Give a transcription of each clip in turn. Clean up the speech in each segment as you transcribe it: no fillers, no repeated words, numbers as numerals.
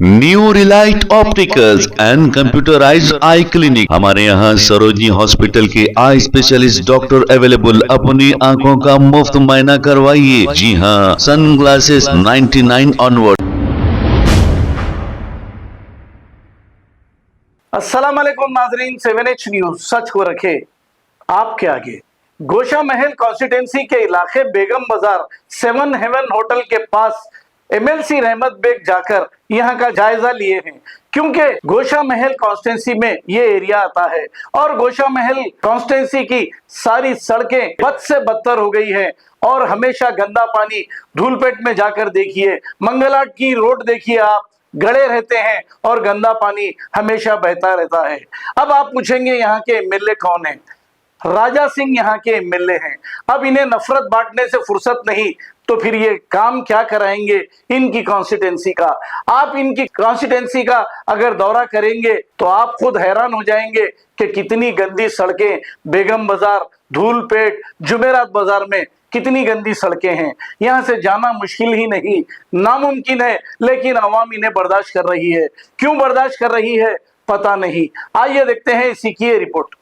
New Relight opticals and computerised I clinic. हमारे यहाँ Sarojini hospital के आई स्पेशलिस्ट डॉक्टर अवेलेबल। अपनी आंखों का मुफ्त मुआयना करवाइए। जी हाँ, सन ग्लासेस 99 ऑनवर्ड। अस्सलाम वालेकुम नाजरीन, 7H न्यूज सच को रखे आपके आगे। गोशा महल कॉन्स्टिट्यूंसी के इलाके बेगम बाजार 7 हेवन होटल के पास MLC रहमत बेग जाकर यहां का जायजा लिए हैं, क्योंकि गोशा महल कॉन्स्टिट्यूंसी में ये एरिया आता है और गोशा महल कॉन्स्टिट्यूंसी की सारी सड़कें बद से बदतर हो गई है और हमेशा गंदा पानी धूलपेट में जाकर देखिए, मंगलाट की रोड देखिए, आप गड़े रहते हैं और गंदा पानी हमेशा बहता रहता है। अब आप पूछेंगे यहाँ के MLA कौन है? राजा सिंह यहाँ के MLA हैं। अब इन्हें नफरत बांटने से फुर्सत नहीं तो फिर ये काम क्या कराएंगे इनकी कॉन्स्टिट्यूंसी का? आप इनकी कॉन्स्टिट्यूंसी का अगर दौरा करेंगे तो आप खुद हैरान हो जाएंगे कि कितनी गंदी सड़कें बेगम बाजार, धूलपेट, जुमेरात बाजार में कितनी गंदी सड़कें हैं। यहाँ से जाना मुश्किल ही नहीं, नामुमकिन है, लेकिन आवाम इन्हें बर्दाश्त कर रही है। क्यों बर्दाश्त कर रही है पता नहीं। आइए देखते हैं इसी की report.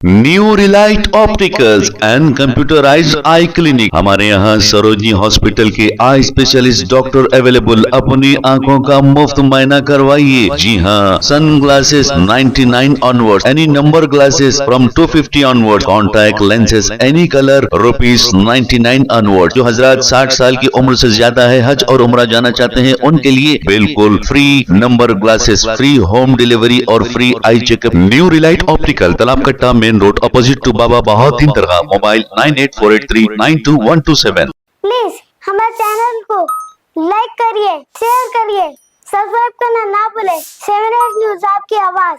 New Relight opticals and computerised I clinic. हमारे यहाँ सरोजनी हॉस्पिटल के आई स्पेशलिस्ट डॉक्टर अवेलेबल। अपनी आंखों का मुफ्त मुआयना करवाइए। जी हाँ, sunglasses 99 onward, any number glasses from 250 onward, contact lenses any colour ₹99 onward. जो हजरात 60 साल की उम्र से ज्यादा है, हज और उम्रा जाना चाहते हैं, उनके लिए बिल्कुल free number glasses, free home delivery और free eye checkup. New Relight optical, Talab Katta, main road, opposite to Baba Bahauddin Dargah. Mobile 9848392127। Please हमारे चैनल को लाइक करिए, शेयर करिए, सब्सक्राइब करना ना भूले। 7H न्यूज आपकी आवाज।